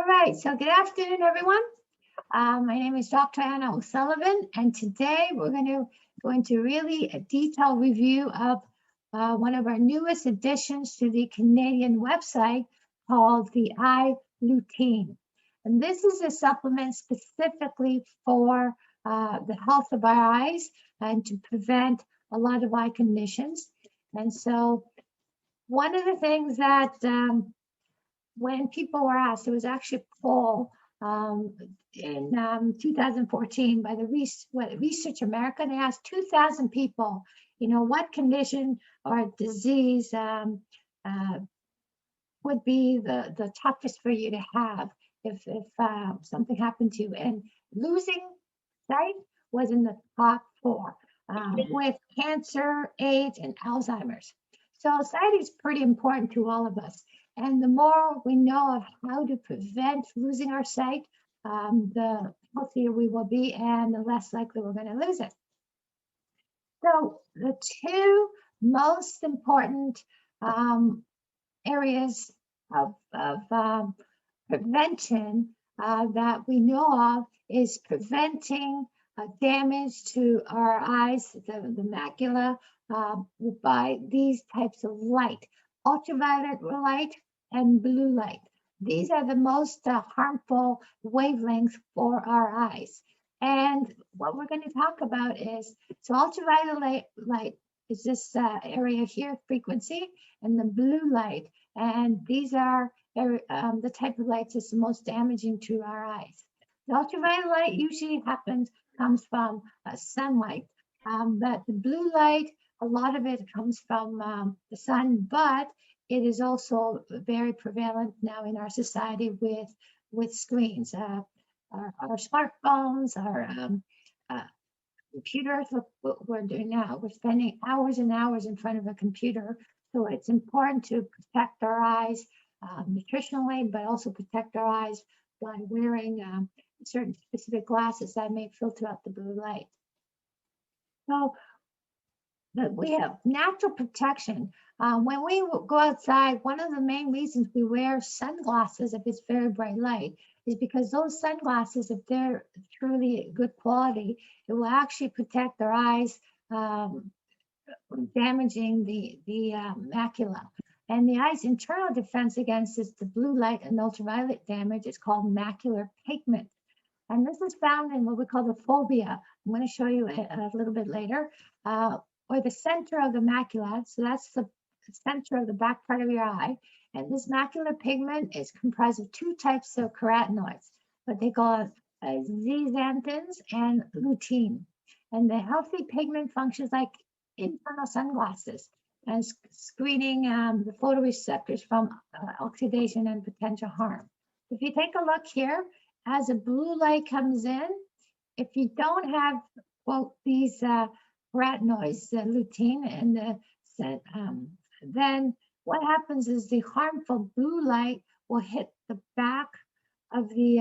right, so good afternoon, everyone. My name is Dr. Anna O'Sullivan, and today we're going to go into really a detailed review of one of our newest additions to the Canadian website called the i-lutein. And this is a supplement specifically for the health of our eyes and to prevent a lot of eye conditions. And so one of the things that when people were asked, there was actually a poll in 2014 by the Research America, and they asked 2,000 people, what condition or disease would be the toughest for you to have if something happened to you. And losing sight was in the top 4 with cancer, AIDS, and Alzheimer's. So sight is pretty important to all of us. And the more we know of how to prevent losing our sight, the healthier we will be and the less likely we're going to lose it. So the two most important areas of prevention that we know of is preventing damage to our eyes, the macula, by these types of light, ultraviolet light and blue light. These are the most harmful wavelengths for our eyes. And what we're going to talk about is, so ultraviolet light is this area here, frequency, and the blue light. And these are the type of lights that's the most damaging to our eyes. The ultraviolet light usually comes from sunlight, but the blue light, a lot of it comes from the sun, but it is also very prevalent now in our society with screens, our smartphones, our computers. Look what we're doing now. We're spending hours and hours in front of a computer. So it's important to protect our eyes nutritionally, but also protect our eyes by wearing certain specific glasses that may filter out the blue light. So we have natural protection. When we go outside, one of the main reasons we wear sunglasses if it's very bright light is because those sunglasses, if they're truly good quality, it will actually protect our eyes from damaging the macula. And the eye's internal defense against this, the blue light and ultraviolet damage, is called macular pigment. And this is found in what we call the fovea. I'm going to show you a little bit later. Or the center of the macula. So that's the center of the back part of your eye. And this macular pigment is comprised of 2 types of carotenoids, what they call zeaxanthins and lutein. And the healthy pigment functions like internal sunglasses and screening the photoreceptors from oxidation and potential harm. If you take a look here, as the blue light comes in, if you don't have, well, these carotenoids, the lutein, and then what happens is the harmful blue light will hit the back of the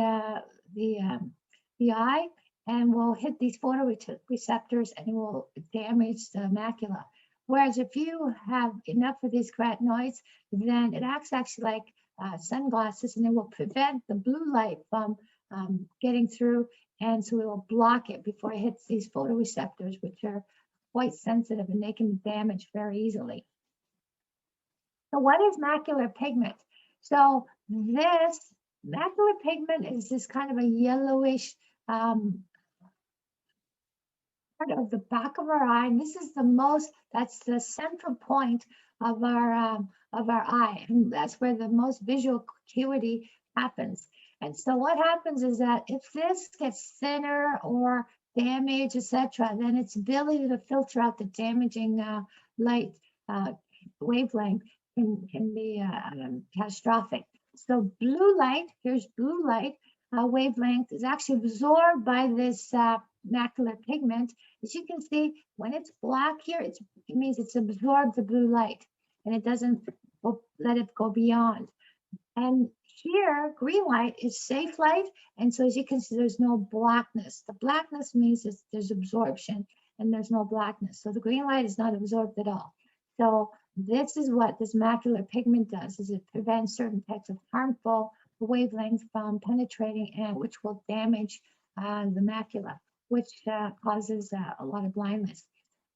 eye and will hit these photoreceptors and it will damage the macula. Whereas if you have enough of these carotenoids, then it acts actually like sunglasses, and it will prevent the blue light from getting through, and so it will block it before it hits these photoreceptors, which are quite sensitive and they can damage very easily. So what is macular pigment? So this macular pigment is this kind of a yellowish part of the back of our eye, and this is that's the central point of our eye, and that's where the most visual acuity happens. And so what happens is that if this gets thinner or damaged, etc., then its ability to filter out the damaging light wavelength can be catastrophic. So blue light, here's blue light wavelength is actually absorbed by this macular pigment. As you can see, when it's black here, it means it's absorbed the blue light and it doesn't let it go beyond. And here, green light is safe light, and so as you can see, there's no blackness. The blackness means there's absorption, and there's no blackness. So the green light is not absorbed at all. So this is what this macular pigment does, is it prevents certain types of harmful wavelength from penetrating, and which will damage the macula, which causes a lot of blindness.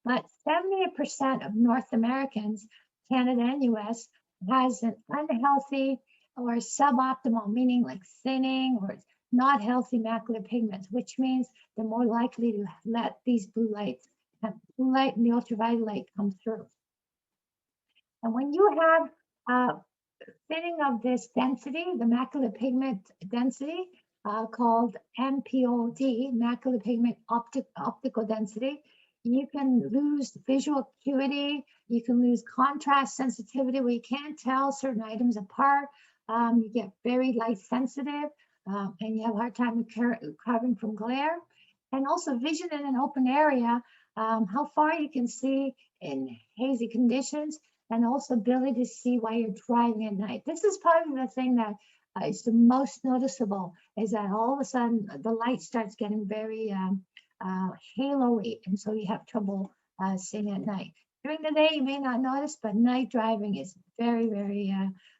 But 70% of North Americans, Canada and US, has an unhealthy or suboptimal, meaning like thinning or not healthy macular pigments, which means they're more likely to let these blue light and the ultraviolet light come through. And when you have thinning of this density, the macular pigment density, called MPOD, macular pigment optical density, you can lose visual acuity, you can lose contrast sensitivity where you can't tell certain items apart, you get very light sensitive, and you have a hard time recovering from glare. And also vision in an open area, how far you can see in hazy conditions, and also ability to see while you're driving at night. This is probably the thing that is the most noticeable, is that all of a sudden the light starts getting very halo-y, and so you have trouble seeing at night. During the day, you may not notice, but night driving is very, very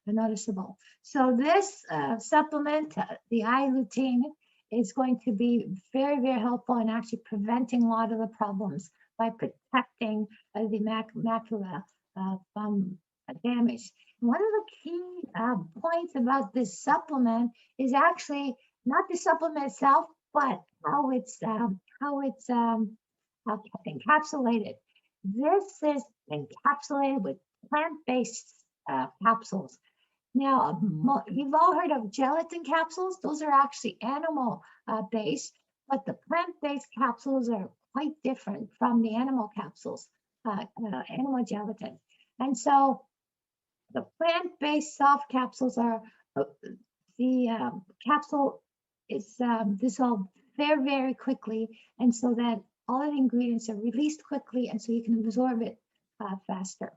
noticeable. So this supplement, the i-lutein, is going to be very, very helpful in actually preventing a lot of the problems by protecting the macula from damage. One of the key points about this supplement is actually not the supplement itself, but how it's encapsulated. This is encapsulated with plant-based capsules. Now, you've all heard of gelatin capsules. Those are actually animal based, but the plant-based capsules are quite different from the animal capsules, animal gelatin. And so the plant-based soft capsules are, the capsule is dissolved very, very quickly, and so that all of the ingredients are released quickly, and so you can absorb it faster.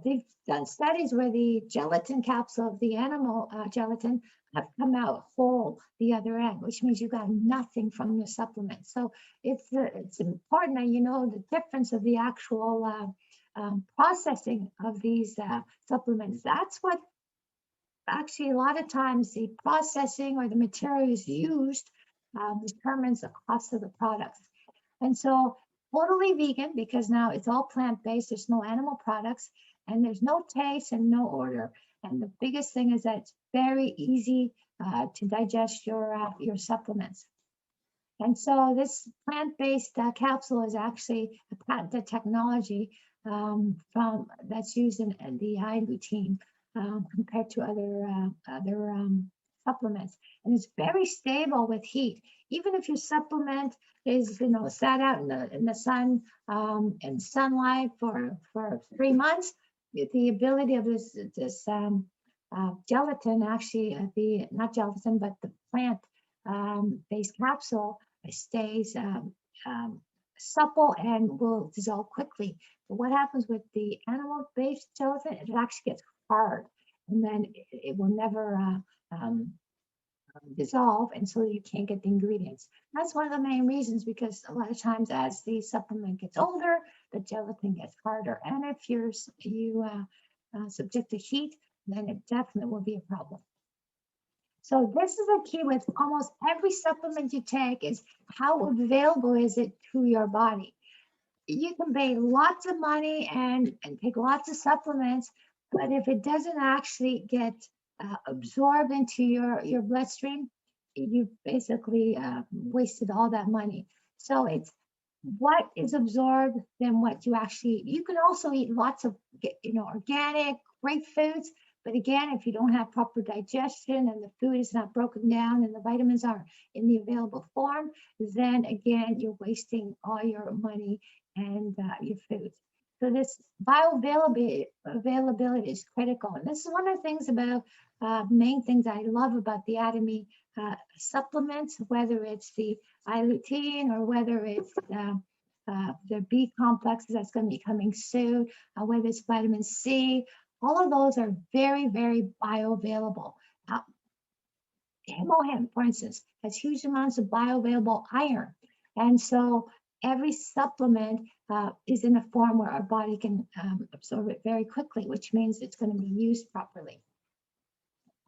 They've done studies where the gelatin capsule of the animal gelatin have come out whole the other end, which means you got nothing from your supplement. So it's important that you know the difference of the actual processing of these supplements. That's what actually a lot of times the processing or the materials used determines the cost of the products. And so totally vegan, because now it's all plant-based, there's no animal products, and there's no taste and no odor. And the biggest thing is that it's very easy to digest your supplements. And so this plant-based capsule is actually a patented technology that's used in the i-lutein compared to other supplements. And it's very stable with heat. Even if your supplement is, sat out in the sun and sunlight for 3 months, the ability of this gelatin, actually not gelatin, but the plant based capsule stays supple and will dissolve quickly. But what happens with the animal-based gelatin, it actually gets hard, and then it will never dissolve, and so you can't get the ingredients. That's one of the main reasons, because a lot of times as the supplement gets older, the gelatin gets harder, and if you subject to heat, then it definitely will be a problem. So this is a key with almost every supplement you take, is how available is it to your body. You can pay lots of money and take lots of supplements, but if it doesn't actually get absorbed into your bloodstream, you've basically wasted all that money. So it's what is absorbed, then what you can also eat lots of organic, great foods. But again, if you don't have proper digestion and the food is not broken down and the vitamins are in the available form, then again, you're wasting all your money and your food. So this bioavailability is critical. And this is one of the things about main things I love about the Atomy supplements, whether it's the i-lutein or whether it's the B complexes that's going to be coming soon, whether it's vitamin C. All of those are very, very bioavailable. Hemp, for instance, has huge amounts of bioavailable iron. And so every supplement is in a form where our body can absorb it very quickly, which means it's going to be used properly.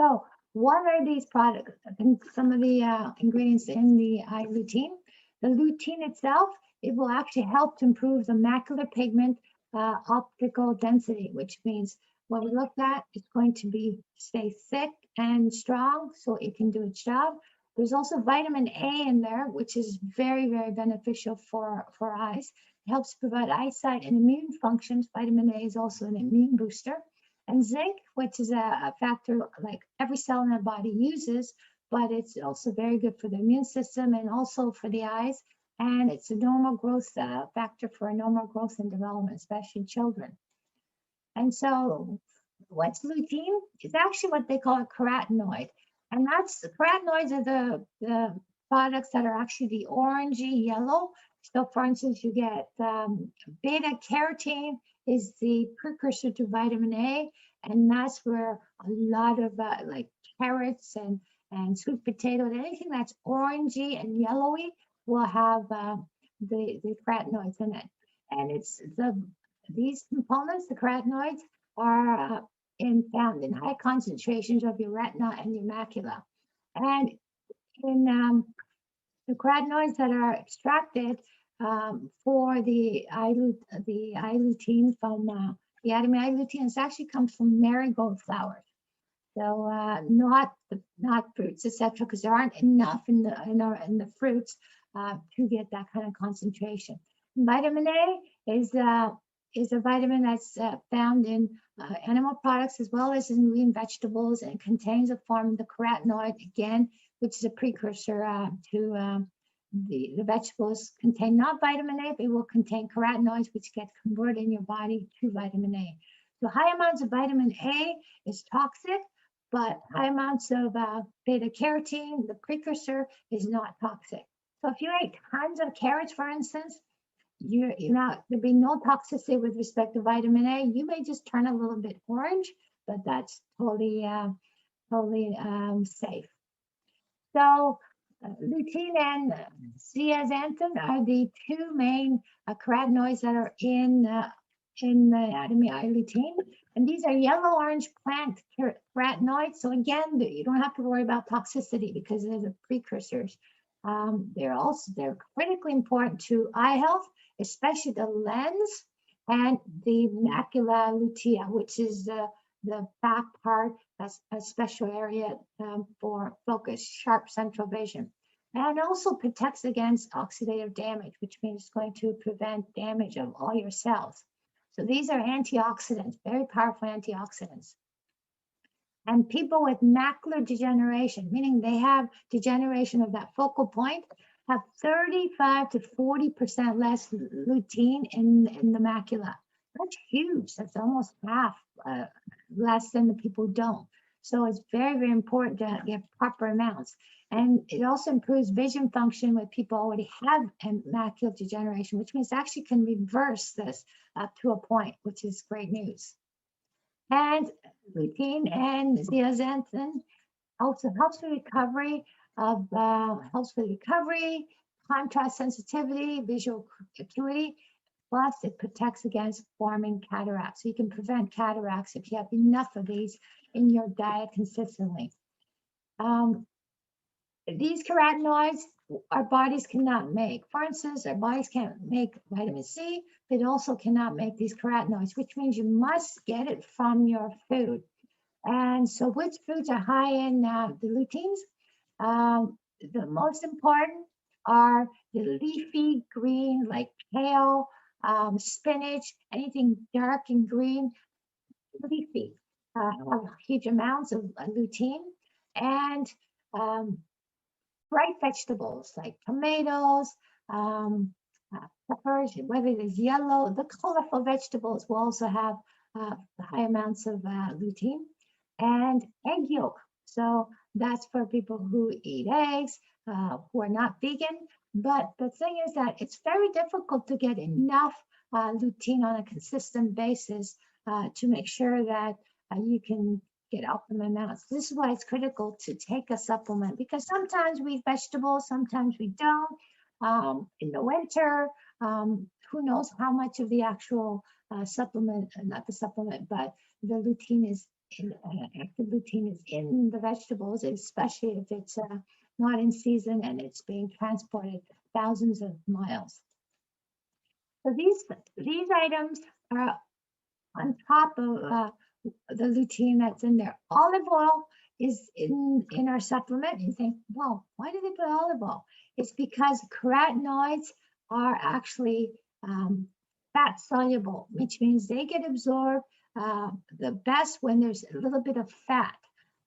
So What are these products and some of the ingredients in the i-lutein? The lutein itself, it will actually help to improve the macular pigment optical density, which means what we looked at, it's going to be stay thick and strong so it can do its job. There's also vitamin A in there, which is very, very beneficial for eyes. It helps provide eyesight and immune functions. Vitamin A is also an immune booster. And zinc, which is a factor like every cell in our body uses, but it's also very good for the immune system and also for the eyes. And it's a normal growth factor for normal growth and development, especially in children. And so what's lutein? It's actually what they call a carotenoid. And that's carotenoids are the products that are actually the orangey yellow. So for instance, you get beta carotene is the precursor to vitamin A, and that's where a lot of like carrots and sweet potatoes, anything that's orangey and yellowy will have the carotenoids in it. And it's these components, the carotenoids, are found in high concentrations of your retina and your macula. And in the carotenoids that are extracted for the i-lutein from the Atomy Eye Lutein, it actually comes from marigold flowers. So not fruits, etc., because there aren't enough in the fruits to get that kind of concentration. Vitamin A is a vitamin that's found in animal products as well as in green vegetables, and it contains a form of the carotenoid, again, which is a precursor to the vegetables contain not vitamin A, but it will contain carotenoids, which get converted in your body to vitamin A. So high amounts of vitamin A is toxic, but high amounts of beta carotene, the precursor, is not toxic. So if you ate tons of carrots, for instance, there'd be no toxicity with respect to vitamin A. You may just turn a little bit orange, but that's totally safe. So lutein and zeaxanthin are the two main carotenoids that are in the Atomy Eye Lutein, and these are yellow-orange plant carotenoids. So again, you don't have to worry about toxicity because they're the precursors. They're critically important to eye health, especially the lens and the macula lutea, which is the back part, that's a special area for focus, sharp central vision. And it also protects against oxidative damage, which means it's going to prevent damage of all your cells. So these are antioxidants, very powerful antioxidants. And people with macular degeneration, meaning they have degeneration of that focal point, have 35 to 40% less lutein in the macula. That's huge. That's almost half less than the people who don't. So it's very, very important to get proper amounts. And it also improves vision function with people who already have macular degeneration, which means it actually can reverse this up to a point, which is great news. And lutein and zeaxanthin also helps with recovery contrast sensitivity, visual acuity. Plus, it protects against forming cataracts. So you can prevent cataracts if you have enough of these in your diet consistently. These carotenoids our bodies cannot make. For instance, our bodies can't make vitamin C, but also cannot make these carotenoids, which means you must get it from your food. And so which foods are high in the luteins? The most important are the leafy green, like kale, spinach, anything dark and green, leafy, have huge amounts of lutein. And bright vegetables like tomatoes, peppers, whether it is yellow, the colorful vegetables will also have high amounts of lutein. And egg yolk. So that's for people who eat eggs, who are not vegan. But the thing is that it's very difficult to get enough lutein on a consistent basis to make sure that you can get optimum amounts. This is why it's critical to take a supplement, because sometimes we eat vegetables, sometimes we don't. In the winter, who knows how much of the actual supplement, not the supplement, but the lutein is active lutein is in the vegetables, especially if it's not in season and it's being transported thousands of miles. So these items are on top of the lutein that's in there. Olive oil is in our supplement. You think, well, why do they put olive oil? It's because carotenoids are actually fat soluble, which means they get absorbed the best when there's a little bit of fat.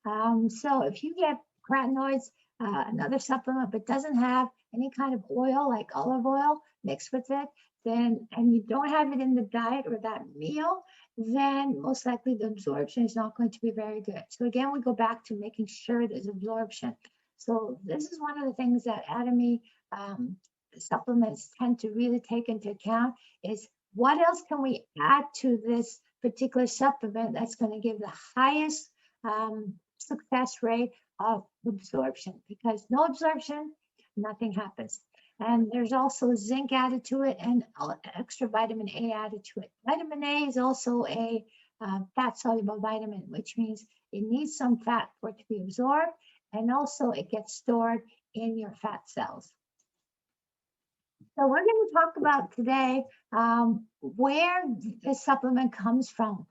So if you get carotenoids, another supplement, but doesn't have any kind of oil like olive oil mixed with it, then, and you don't have it in the diet or that meal, then most likely the absorption is not going to be very good. So again, we go back to making sure there's absorption. So this is one of the things that Atomy supplements tend to really take into account is what else can we add to this particular supplement that's going to give the highest success rate of absorption, because no absorption, nothing happens. And there's also zinc added to it and extra vitamin A added to it. Vitamin A is also a fat soluble vitamin, which means it needs some fat for it to be absorbed, and also it gets stored in your fat cells. So we're going to talk about today where this supplement comes from.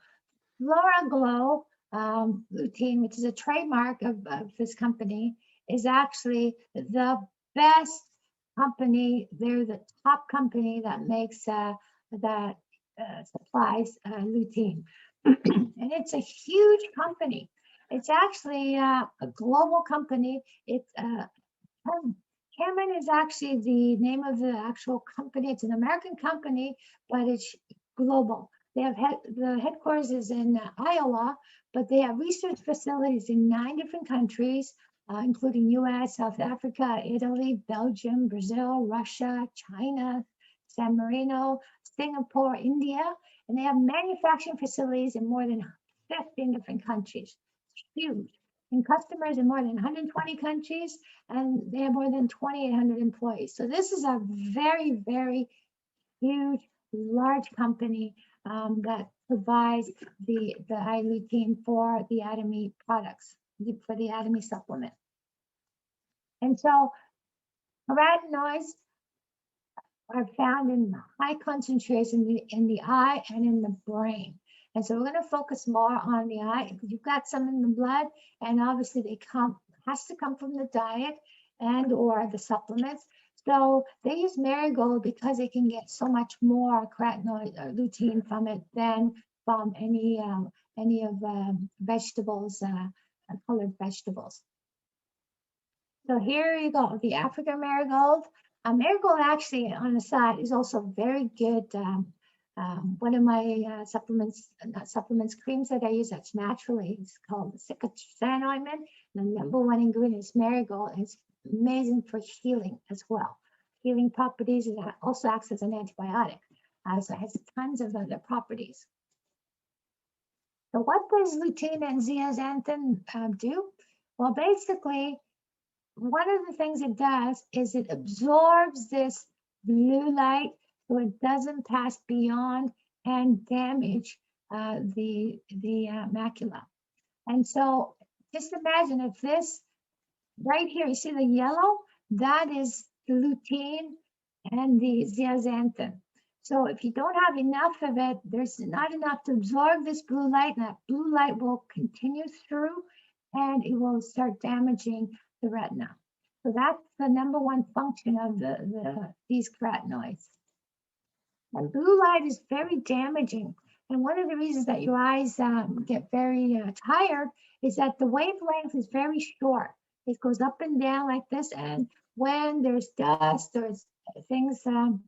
Flora Glow Lutein, which is a trademark of this company, is actually the best company. They're the top company that makes that supplies lutein, and it's a huge company. It's actually a global company. It's Cameron is actually the name of the actual company. It's an American company, but it's global. They have the headquarters is in Iowa, but they have research facilities in 9 different countries, including US, South Africa, Italy, Belgium, Brazil, Russia, China, San Marino, Singapore, India, and they have manufacturing facilities in more than 15 different countries. It's huge. And customers in more than 120 countries, and they have more than 2,800 employees. So this is a very, very huge, large company that provides the i-lutein for the Atomy products, for the Atomy supplement. And so carotenoids are found in high concentration in the eye and in the brain. And so we're going to focus more on the eye. You've got some in the blood, and obviously they has to come from the diet and or the supplements. So they use marigold because they can get so much more carotenoid or lutein from it than from any of vegetables, colored vegetables. So here you go, the African marigold. Marigold actually on the side is also very good. One of my creams that I use that's naturally, it's called citronellite ointment. The #1 ingredient is marigold, and it's amazing for healing as well. Healing properties, and it also acts as an antibiotic. So it has tons of other properties. So what does lutein and zeaxanthin do? Well, basically, one of the things it does is it absorbs this blue light so it doesn't pass beyond and damage the macula. And so just imagine if this right here, you see the yellow, that is the lutein and the zeaxanthin. So if you don't have enough of it, there's not enough to absorb this blue light, and that blue light will continue through and it will start damaging the retina. So that's the #1 function of these carotenoids. And blue light is very damaging. And one of the reasons that your eyes get very tired is that the wavelength is very short. It goes up and down like this. And when there's dust, there's things around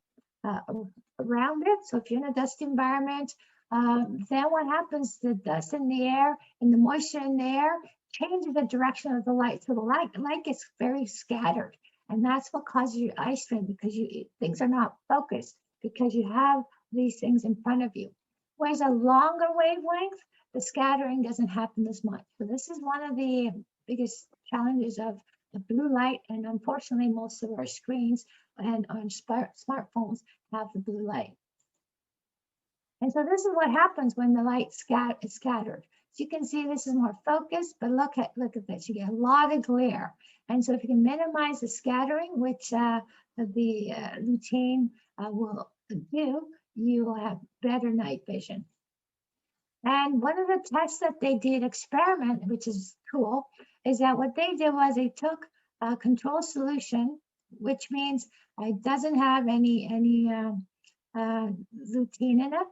it. So if you're in a dusty environment, then what happens? The dust in the air and the moisture in the air changes the direction of the light. So the light gets very scattered. And that's what causes your eye strain, because things are not focused, because you have these things in front of you. Whereas a longer wavelength, the scattering doesn't happen as much. So this is one of the biggest challenges of the blue light. And unfortunately, most of our screens and on smartphones have the blue light. And so this is what happens when the light is scattered. As you can see, this is more focused, but look at this. You get a lot of glare. And so if you can minimize the scattering, which the lutein will do, you will have better night vision. And one of the tests that they did experiment, which is cool, is that what they did was they took a control solution, which means it doesn't have any lutein in it,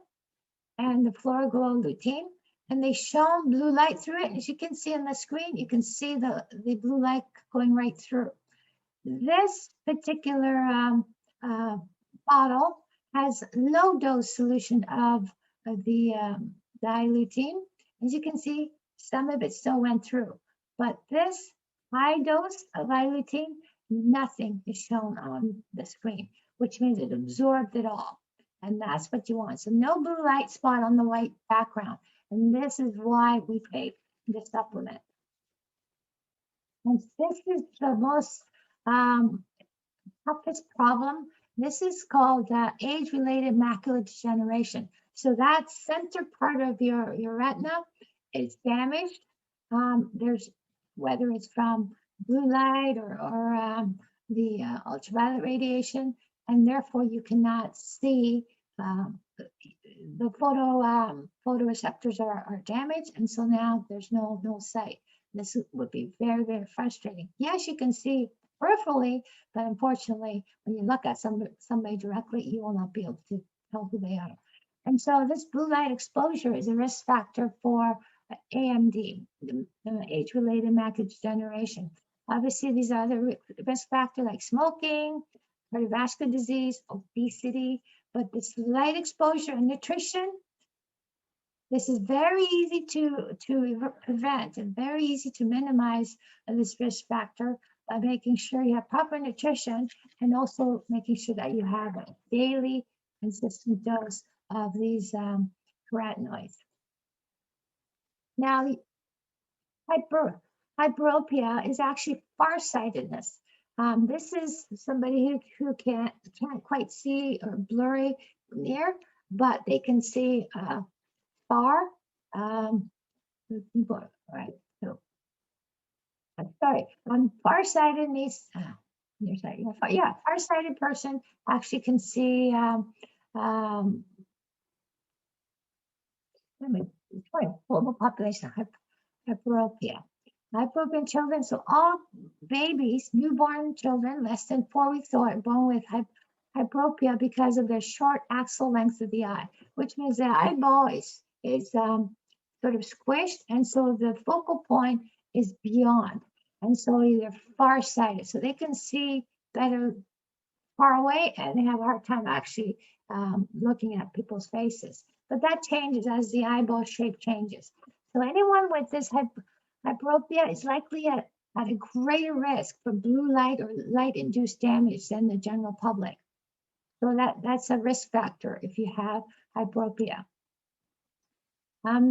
and the Fluoroglow lutein, and they shone blue light through it. As you can see on the screen, you can see the blue light going right through. This particular bottle has low dose solution of the i-lutein. As you can see, some of it still went through, but this high dose of i-lutein, nothing is shown on the screen, which means it absorbed it all. And that's what you want. So no blue light spot on the white background. And this is why we take the supplement. And this is the most toughest problem. This is called age-related macular degeneration. So that center part of your retina is damaged. There's, whether it's from blue light or the ultraviolet radiation, and therefore you cannot see the photoreceptors are damaged, and so now there's no sight. This would be very, very frustrating. Yes, you can see peripherally, but unfortunately, when you look at somebody directly, you will not be able to tell who they are. And so this blue light exposure is a risk factor for AMD, age-related macular degeneration. Obviously, these are the risk factors like smoking, cardiovascular disease, obesity, but this light exposure and nutrition, this is very easy to prevent and very easy to minimize this risk factor by making sure you have proper nutrition and also making sure that you have a daily consistent dose of these carotenoids. Now, hyperopia is actually farsightedness. This is somebody who can't quite see or blurry near, but they can see far. Right. So, I'm sorry. Farsighted means farsighted person actually can see. Global population hyperopia. Hyperopian children, so all babies, newborn children less than 4 weeks old are born with hyperopia because of their short axil length of the eye, which means the eyeball is sort of squished, and so the focal point is beyond, and so they're farsighted, so they can see better far away, and they have a hard time actually looking at people's faces. But that changes as the eyeball shape changes. So anyone with this hyperopia is likely at a greater risk for blue light or light-induced damage than the general public. So that's a risk factor if you have hyperopia.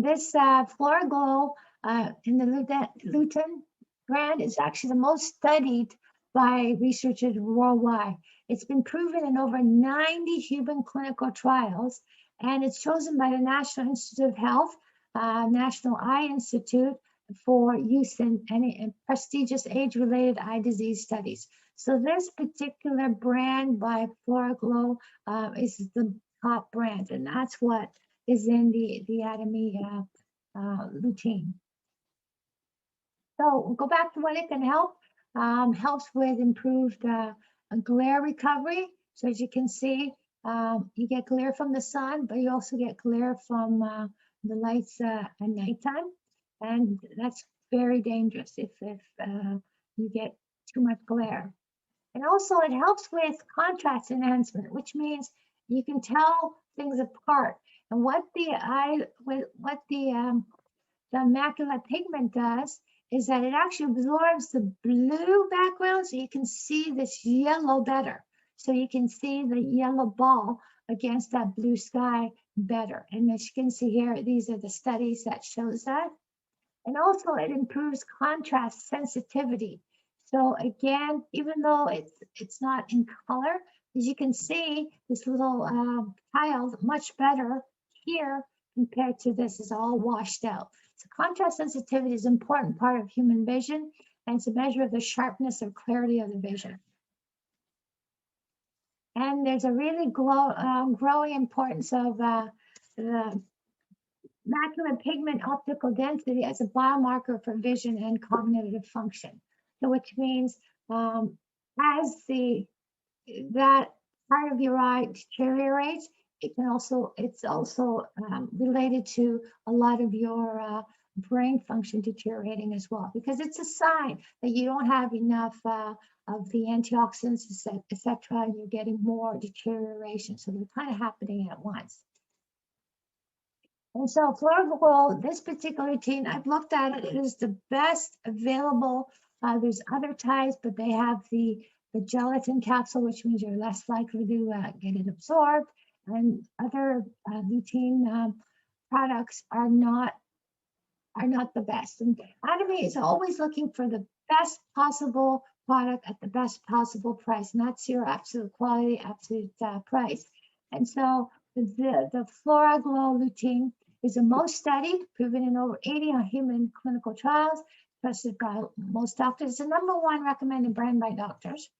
This Fluoroglow in the lutein brand is actually the most studied by researchers worldwide. It's been proven in over 90 human clinical trials, and it's chosen by the National Institute of Health, National Eye Institute, for use in prestigious age-related eye disease studies. So this particular brand by Fluoroglow is the top brand, and that's what is in the Atomy lutein. So we'll go back to what it can help. Helps with improved glare recovery. So as you can see, you get glare from the sun, but you also get glare from the lights at nighttime. And that's very dangerous if you get too much glare. And also it helps with contrast enhancement, which means you can tell things apart. And what the macular pigment does is that it actually absorbs the blue background, so you can see this yellow better. So you can see the yellow ball against that blue sky better. And as you can see here, these are the studies that shows that. And also it improves contrast sensitivity. So again, even though it's not in color, as you can see, this little tile much better here compared to this is all washed out. So contrast sensitivity is an important part of human vision, and it's a measure of the sharpness or clarity of the vision. And there's a really growing importance of the macular pigment optical density as a biomarker for vision and cognitive function. So which means as that part of your eye deteriorates, it's also related to a lot of your brain function deteriorating as well, because it's a sign that you don't have enough of the antioxidants, etc. And you're getting more deterioration. So they're kind of happening at once. And so Flora, this particular routine, I've looked at it, it is the best available. There's other types, but they have the gelatin capsule, which means you're less likely to get it absorbed. And other lutein products are not the best. And Atomy is always looking for the best possible product at the best possible price, and that's your absolute quality, absolute price. And so the Flora Glow lutein is the most studied, proven in over 80 human clinical trials, trusted by most doctors. It's the #1 recommended brand by doctors.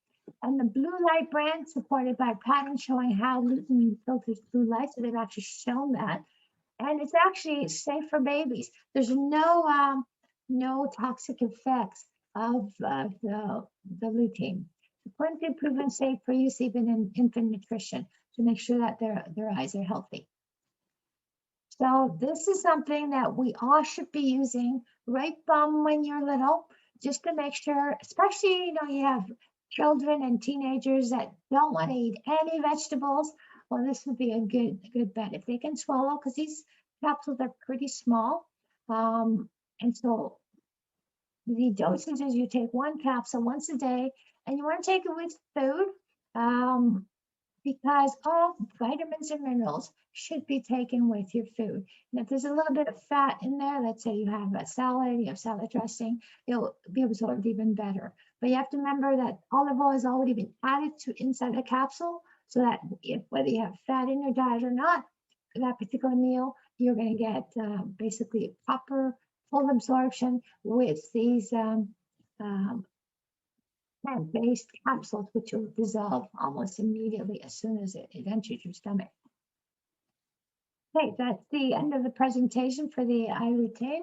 And the blue light brand, supported by patents showing how lutein filters blue light, so they've actually shown that. And it's actually safe for babies. There's no toxic effects of the lutein. It's clinically proven safe for use even in infant nutrition to make sure that their eyes are healthy. So this is something that we all should be using right from when you're little, just to make sure, especially, you have children and teenagers that don't want to eat any vegetables. Well, this would be a good bet if they can swallow, because these capsules are pretty small. And so the dosage is you take 1 capsule once a day, and you want to take it with food, because all vitamins and minerals should be taken with your food. And if there's a little bit of fat in there, let's say you have a salad, you have salad dressing, it'll be absorbed even better. But you have to remember that olive oil has already been added to inside the capsule, so that whether you have fat in your diet or not, for that particular meal, you're going to get basically proper full absorption with these plant-based capsules, which will dissolve almost immediately as soon as it enters your stomach. Okay, that's the end of the presentation for the i-lutein.